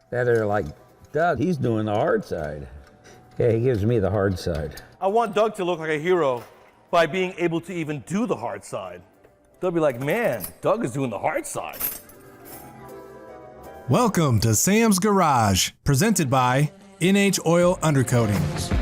That are like, Doug, he's doing the hard side. Yeah, he gives me the hard side. I want Doug to look like a hero by being able to even do the hard side. They'll be like, man, Doug is doing the hard side. Welcome to Sam's Garage, presented by NH Oil Undercoatings.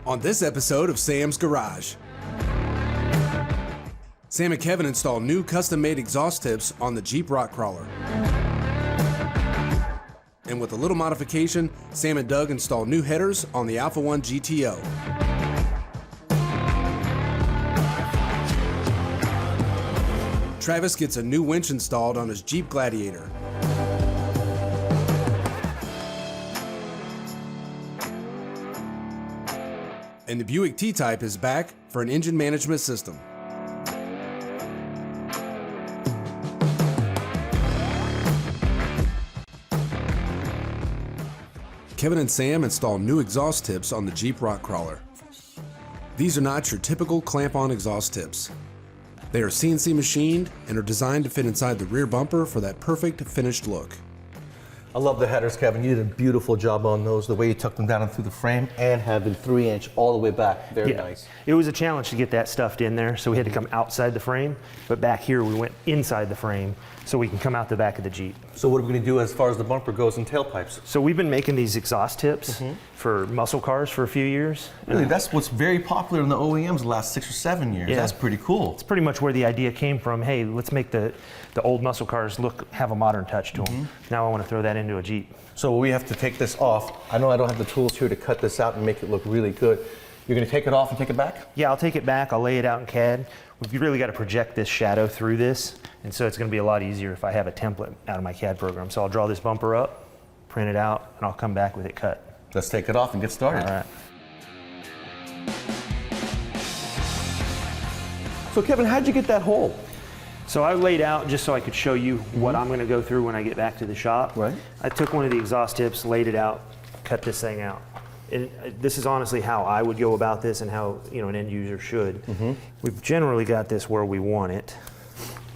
On this episode of Sam's Garage, Sam and Kevin install new custom-made exhaust tips on the Jeep Rock Crawler. And with a little modification, Sam and Doug install new headers on the Alpha One GTO. Travis gets a new winch installed on his Jeep Gladiator. And the Buick T Type is back for an engine management system. Kevin and Sam install new exhaust tips on the Jeep Rock Crawler. These are not your typical clamp-on exhaust tips. They are CNC machined and are designed to fit inside the rear bumper for that perfect finished look. I love the headers, Kevin. You did a beautiful job on those, the way you tucked them down through the frame and have them 3-inch all the way back. Very nice. It was a challenge to get that stuffed in there, so we had to come outside the frame, but back here we went inside the frame so we can come out the back of the Jeep. So what are we going to do as far as the bumper goes and tailpipes? So we've been making these exhaust tips for muscle cars for a few years. Really, that's what's very popular in the OEMs the last 6 or 7 years. Yeah. That's pretty cool. It's pretty much where the idea came from. Hey, let's make the old muscle cars have a modern touch to them. Now I want to throw that into a Jeep. So we have to take this off. I know I don't have the tools here to cut this out and make it look really good. You're going to take it off and take it back? Yeah, I'll take it back. I'll lay it out in CAD. We've really got to project this shadow through this, and so it's going to be a lot easier if I have a template out of my CAD program. So I'll draw this bumper up, print it out, and I'll come back with it cut. Let's take it off and get started. All right. So Kevin, how'd you get that hole? So I laid out just so I could show you what I'm going to go through when I get back to the shop. Right. I took one of the exhaust tips, laid it out, cut this thing out. And this is honestly how I would go about this and how an end user should. We've generally got this where we want it.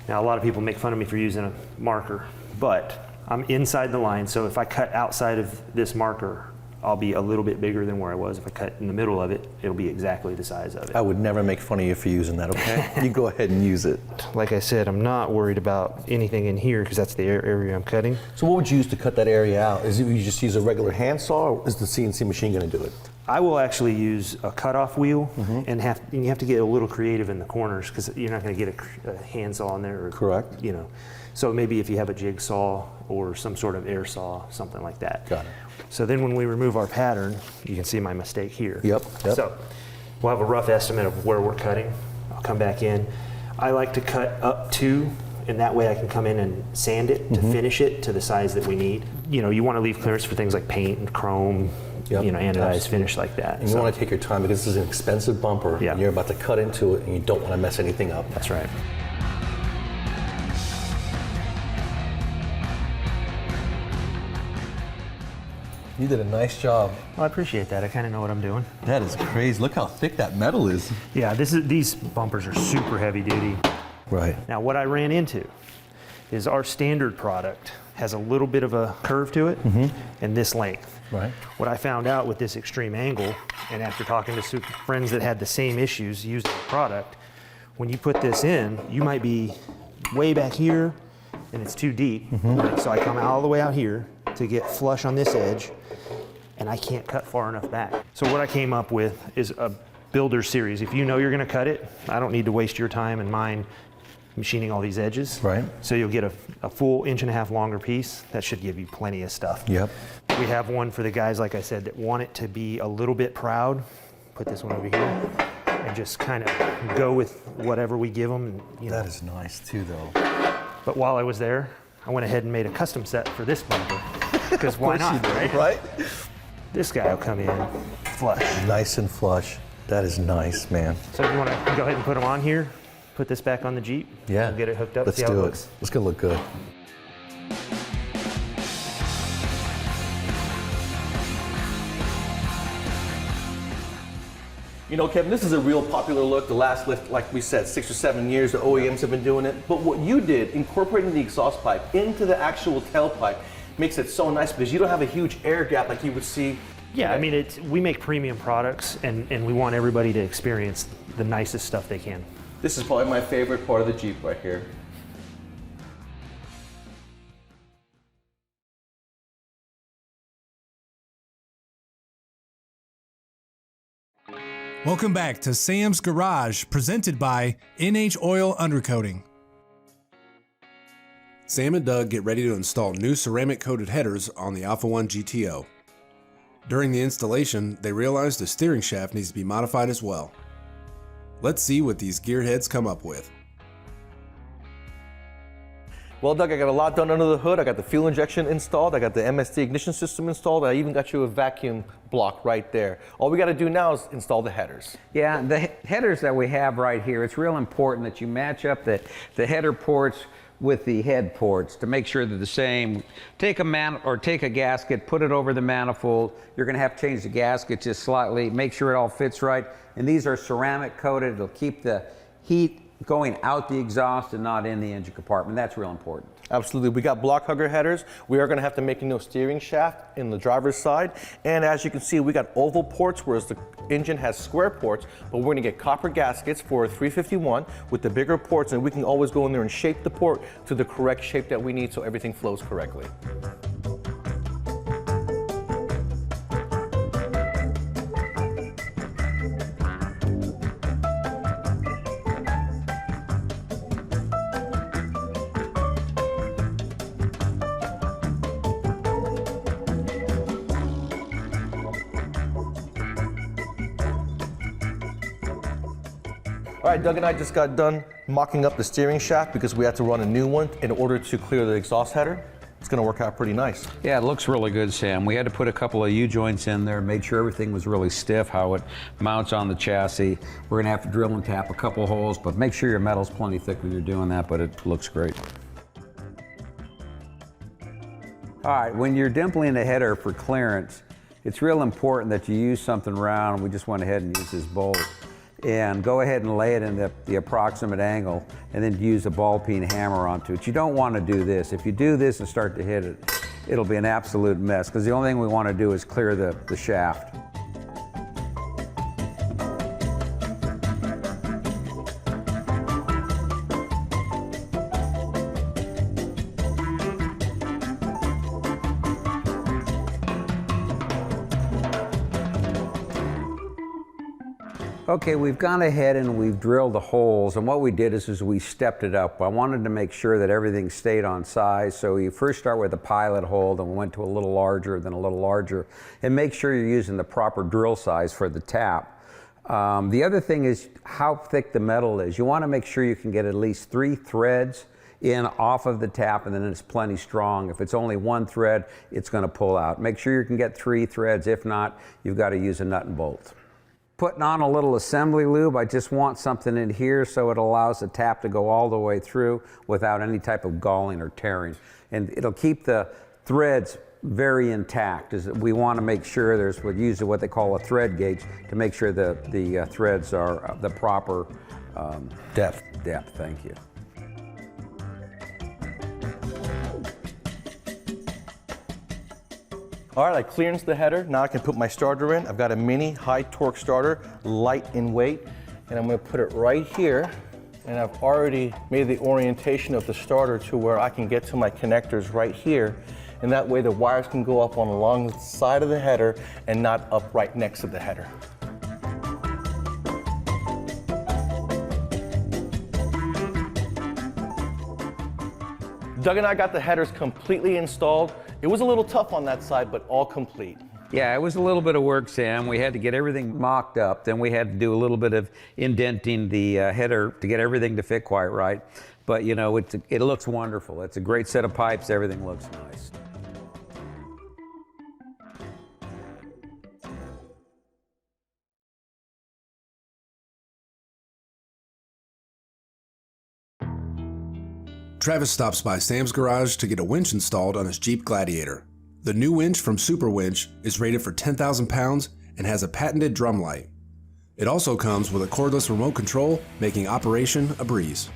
Now a lot of people make fun of me for using a marker, but I'm inside the line, so if I cut outside of this marker, I'll be a little bit bigger than where I was. If I cut in the middle of it, it'll be exactly the size of it. I would never make fun of you for using that, okay? You go ahead and use it. Like I said, I'm not worried about anything in here because that's the area I'm cutting. So what would you use to cut that area out? Is it you just use a regular handsaw, or is the CNC machine going to do it? I will actually use a cutoff wheel, and you have to get a little creative in the corners because you're not going to get a handsaw in there. Correct. So maybe if you have a jigsaw or some sort of air saw, something like that. Got it. So then when we remove our pattern, you can see my mistake here. Yep. So we'll have a rough estimate of where we're cutting. I'll come back in. I like to cut up to, and that way I can come in and sand it to finish it to the size that we need. You want to leave clearance for things like paint and chrome, anodized finish like that. And you want to take your time because this is an expensive bumper, and you're about to cut into it and you don't want to mess anything up. That's right. You did a nice job. Well, I appreciate that. I kind of know what I'm doing. That is crazy. Look how thick that metal is. Yeah, these bumpers are super heavy duty. Right. Now what I ran into is our standard product has a little bit of a curve to it and this length. Right. What I found out with this extreme angle, and after talking to friends that had the same issues using the product, when you put this in, you might be way back here and it's too deep. So I come all the way out here to get flush on this edge, and I can't cut far enough back. So what I came up with is a builder series. If you know you're gonna cut it, I don't need to waste your time and mine machining all these edges. Right. So you'll get a full 1.5 inch longer piece. That should give you plenty of stuff. Yep. We have one for the guys, like I said, that want it to be a little bit proud. Put this one over here and just kind of go with whatever we give them. And, That is nice too, though. But while I was there, I went ahead and made a custom set for this bumper. Because why not, right? Right? This guy will come in flush. Nice and flush. That is nice, man. So you want to go ahead and put them on here, put this back on the Jeep, Yeah. we'll get it hooked up, Let's see how it do looks. it. It's gonna look good. You know, Kevin, this is a real popular look. The last lift, like we said, 6 or 7 years, the OEMs have been doing it. But what you did, incorporating the exhaust pipe into the actual tailpipe, makes it so nice because you don't have a huge air gap like you would see. Yeah, I mean, we make premium products, and we want everybody to experience the nicest stuff they can. This is probably my favorite part of the Jeep right here. Welcome back to Sam's Garage, presented by NH Oil Undercoating. Sam and Doug get ready to install new ceramic coated headers on the Alpha One GTO. During the installation, they realize the steering shaft needs to be modified as well. Let's see what these gearheads come up with. Well, Doug, I got a lot done under the hood. I got the fuel injection installed. I got the MSD ignition system installed. I even got you a vacuum block right there. All we got to do now is install the headers. Yeah, the headers that we have right here, it's real important that you match up the header ports with the head ports to make sure they're the same. Take a gasket, put it over the manifold. You're going to have to change the gasket just slightly, make sure it all fits right. And these are ceramic coated. It'll keep the heat going out the exhaust and not in the engine compartment. That's real important. Absolutely. We got block hugger headers. We are going to have to make a new steering shaft in the driver's side. And as you can see, we got oval ports, whereas the engine has square ports, but we're going to get copper gaskets for a 351 with the bigger ports, and we can always go in there and shape the port to the correct shape that we need so everything flows correctly. All right, Doug and I just got done mocking up the steering shaft because we had to run a new one in order to clear the exhaust header. It's going to work out pretty nice. Yeah, it looks really good, Sam. We had to put a couple of U-joints in there, made sure everything was really stiff, how it mounts on the chassis. We're going to have to drill and tap a couple holes, but make sure your metal's plenty thick when you're doing that, but it looks great. All right, when you're dimpling the header for clearance, it's real important that you use something round. We just went ahead and used this bolt. And go ahead and lay it in the approximate angle and then use a ball peen hammer onto it. You don't want to do this. If you do this and start to hit it, it'll be an absolute mess because the only thing we want to do is clear the shaft. Okay, we've gone ahead and we've drilled the holes, and what we did is we stepped it up. I wanted to make sure that everything stayed on size, so you first start with a pilot hole, then we went to a little larger, then a little larger, and make sure you're using the proper drill size for the tap. The other thing is how thick the metal is. You want to make sure you can get at least 3 threads in off of the tap, and then it's plenty strong. If it's only 1 thread, it's going to pull out. Make sure you can get 3 threads. If not, you've got to use a nut and bolt. Putting on a little assembly lube, I just want something in here so it allows the tap to go all the way through without any type of galling or tearing. And it'll keep the threads very intact. We want to make sure we use what they call a thread gauge to make sure the threads are the proper Depth. Thank you. All right, I clearanced the header. Now I can put my starter in. I've got a mini high torque starter, light in weight, and I'm going to put it right here. And I've already made the orientation of the starter to where I can get to my connectors right here. And that way the wires can go up on along the side of the header and not up right next to the header. Doug and I got the headers completely installed. It was a little tough on that side, but all complete. Yeah, it was a little bit of work, Sam. We had to get everything mocked up. Then we had to do a little bit of indenting the header to get everything to fit quite right. but you know, it looks wonderful. It's a great set of pipes. Everything looks nice. Travis stops by Sam's garage to get a winch installed on his Jeep Gladiator. The new winch from Super Winch is rated for 10,000 pounds and has a patented drum light. It also comes with a cordless remote control, making operation a breeze.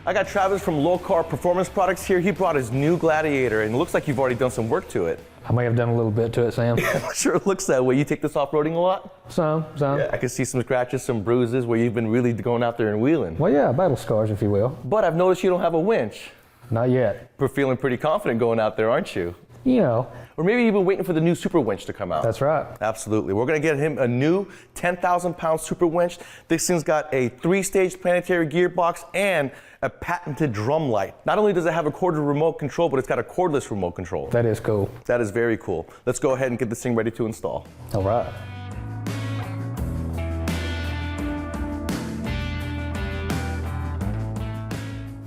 I got Travis from Low Car Performance Products here. He brought his new Gladiator, and it looks like you've already done some work to it. I may have done a little bit to it, Sam. Sure, it looks that way. You take this off-roading a lot? Some. Yeah, I can see some scratches, some bruises where you've been really going out there and wheeling. Well, yeah, battle scars, if you will. But I've noticed you don't have a winch. Not yet. We're feeling pretty confident going out there, aren't you? You know. Or maybe you've been waiting for the new Super Winch to come out. That's right. Absolutely. We're going to get him a new 10,000-pound Super Winch. This thing's got a 3-stage planetary gearbox and a patented drum light. Not only does it have a corded remote control, but it's got a cordless remote control. That is cool. That is very cool. Let's go ahead and get this thing ready to install. All right.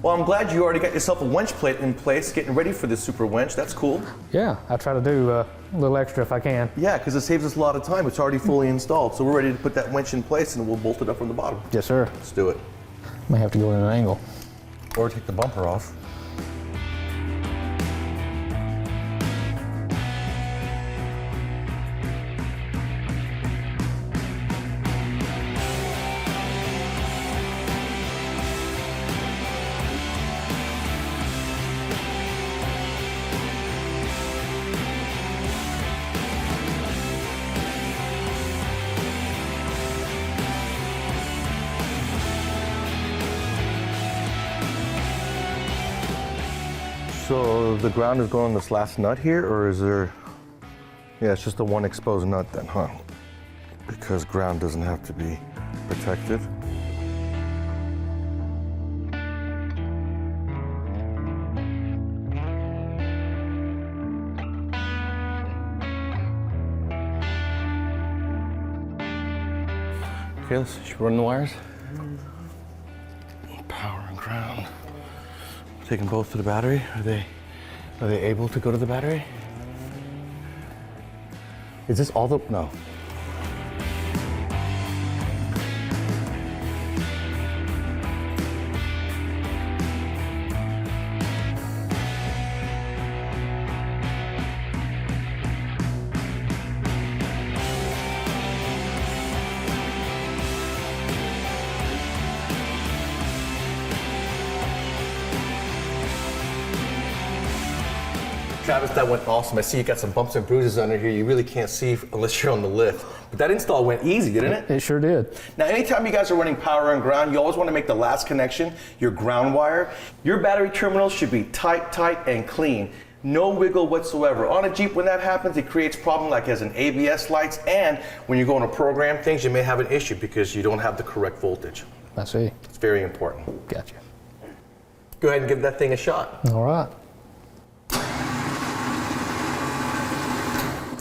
Well, I'm glad you already got yourself a winch plate in place, getting ready for this Super Winch. That's cool. Yeah, I try to do a little extra if I can. Yeah, because it saves us a lot of time. It's already fully installed, so we're ready to put that winch in place and we'll bolt it up from the bottom. Yes, sir. Let's do it. May have to go in an angle. Or take the bumper off. So the ground is going on this last nut here, or is there? Yeah, it's just the one exposed nut then, huh? Because ground doesn't have to be protected. Okay, should we run the wires? Power and ground. Taking both to the battery. Are they able to go to the battery? Is this all the no? Travis, that went awesome. I see you got some bumps and bruises under here. You really can't see unless you're on the lift. But that install went easy, didn't it? It sure did. Now, anytime you guys are running power and ground, you always want to make the last connection your ground wire. Your battery terminals should be tight, and clean. No wiggle whatsoever. On a Jeep, when that happens, it creates problems like as an ABS lights, and when you're going to program things, you may have an issue because you don't have the correct voltage. I see. It's very important. Gotcha. Go ahead and give that thing a shot. All right.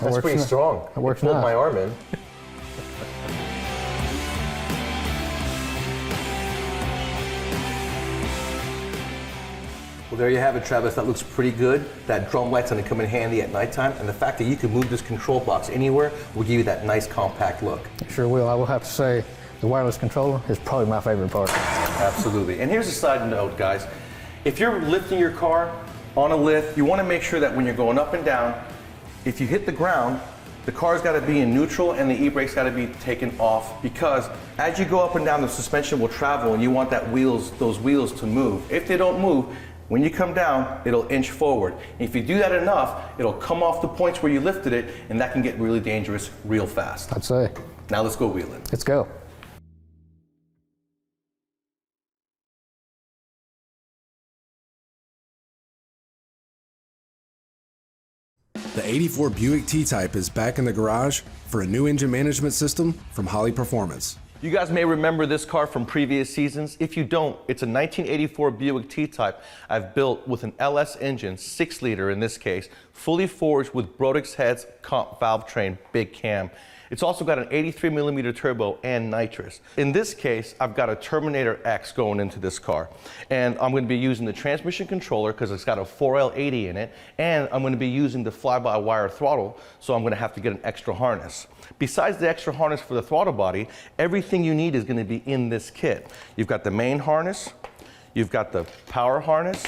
That's pretty strong. That works pulled nice. my arm in. Well, there you have it, Travis. That looks pretty good. That drum light's going to come in handy at nighttime, and the fact that you can move this control box anywhere will give you that nice compact look. Sure will. I will have to say the wireless controller is probably my favorite part. Absolutely. And here's a side note, guys. If you're lifting your car on a lift, you want to make sure that when you're going up and down, if you hit the ground, the car's got to be in neutral and the e-brake's got to be taken off, because as you go up and down, the suspension will travel and you want those wheels to move. If they don't move, when you come down, it'll inch forward. And if you do that enough, it'll come off the points where you lifted it, and that can get really dangerous real fast. I'd say. Now let's go wheeling. Let's go. The '84 Buick T Type is back in the garage for a new engine management system from Holley Performance. You guys may remember this car from previous seasons. If you don't, it's a 1984 Buick T Type I've built with an LS engine, 6-liter in this case, fully forged with Brodix heads, comp valve train, big cam. It's also got an 83mm turbo and nitrous. In this case, I've got a Terminator X going into this car. And I'm going to be using the transmission controller because it's got a 4L80 in it. And I'm going to be using the fly-by-wire throttle, so I'm going to have to get an extra harness. Besides the extra harness for the throttle body, everything you need is going to be in this kit. You've got the main harness, you've got the power harness,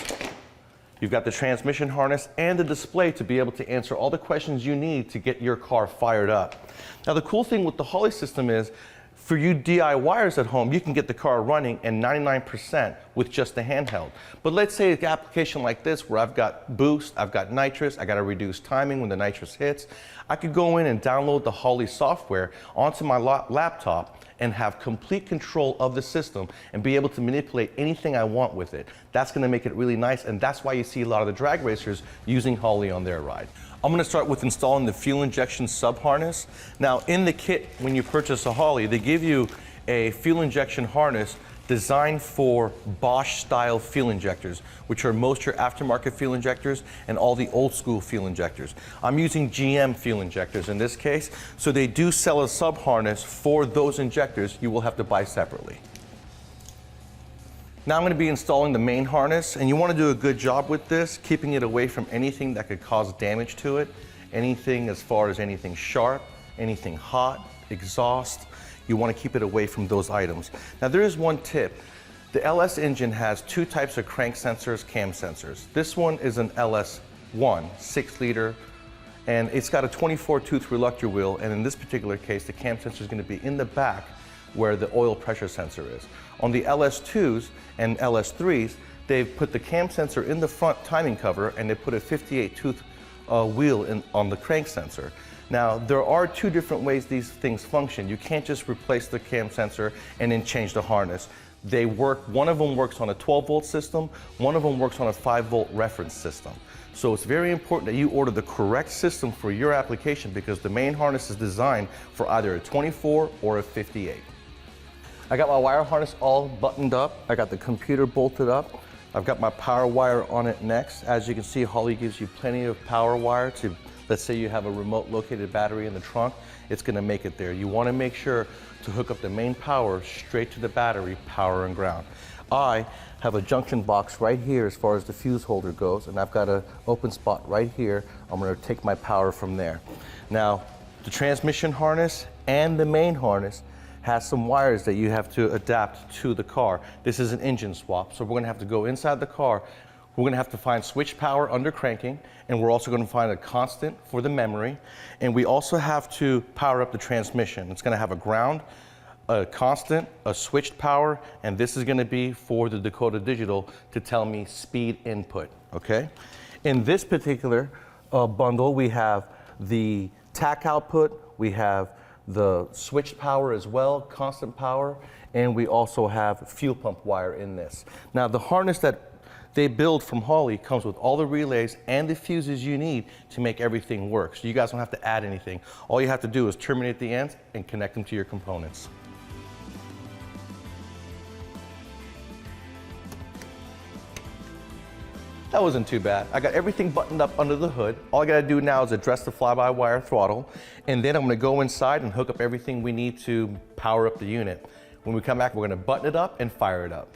you've got the transmission harness, and the display to be able to answer all the questions you need to get your car fired up. Now, the cool thing with the Holley system is, for you DIYers at home, you can get the car running in 99% with just the handheld. But let's say an application like this where I've got boost, I've got nitrous, I got to reduce timing when the nitrous hits. I could go in and download the Holley software onto my laptop and have complete control of the system and be able to manipulate anything I want with it. That's going to make it really nice, and that's why you see a lot of the drag racers using Holley on their ride. I'm going to start with installing the fuel injection sub harness. Now, in the kit, when you purchase a Holley, they give you a fuel injection harness designed for Bosch style fuel injectors, which are most your aftermarket fuel injectors and all the old school fuel injectors. I'm using GM fuel injectors in this case, so they do sell a sub harness for those injectors you will have to buy separately. Now I'm going to be installing the main harness, and you want to do a good job with this, keeping it away from anything that could cause damage to it, anything as far as anything sharp, anything hot, exhaust. You want to keep it away from those items. Now there is one tip. The LS engine has two types of crank sensors, cam sensors. This one is an LS1, 6 liter, and it's got a 24 tooth reluctor wheel, and in this particular case, the cam sensor is going to be in the back where the oil pressure sensor is. On the LS2s and LS3s, they've put the cam sensor in the front timing cover, and they put a 58 tooth wheel on the crank sensor. Now, there are two different ways these things function. You can't just replace the cam sensor and then change the harness. They work, one of them works on a 12 volt system, one of them works on a 5 volt reference system. So it's very important that you order the correct system for your application, because the main harness is designed for either a 24 or a 58. I got my wire harness all buttoned up. I got the computer bolted up. I've got my power wire on it next. As you can see, Holley gives you plenty of power wire to, let's say you have a remote located battery in the trunk, it's going to make it there. You want to make sure to hook up the main power straight to the battery, power and ground. I have a junction box right here as far as the fuse holder goes, and I've got an open spot right here. I'm going to take my power from there. Now, the transmission harness and the main harness has some wires that you have to adapt to the car. This is an engine swap, so we're going to have to go inside the car. We're going to have to find switch power under cranking, and we're also going to find a constant for the memory, and we also have to power up the transmission. It's going to have a ground, a constant, a switched power, and this is going to be for the Dakota Digital to tell me speed input, okay? In this particular bundle, we have the TAC output, we have the switched power as well, constant power, and we also have fuel pump wire in this. Now, the harness that they build from Holley comes with all the relays and the fuses you need to make everything work. So you guys don't have to add anything. All you have to do is terminate the ends and connect them to your components. That wasn't too bad. I got everything buttoned up under the hood. All I gotta do now is address the fly-by-wire throttle, and then I'm gonna go inside and hook up everything we need to power up the unit. When we come back, we're gonna button it up and fire it up.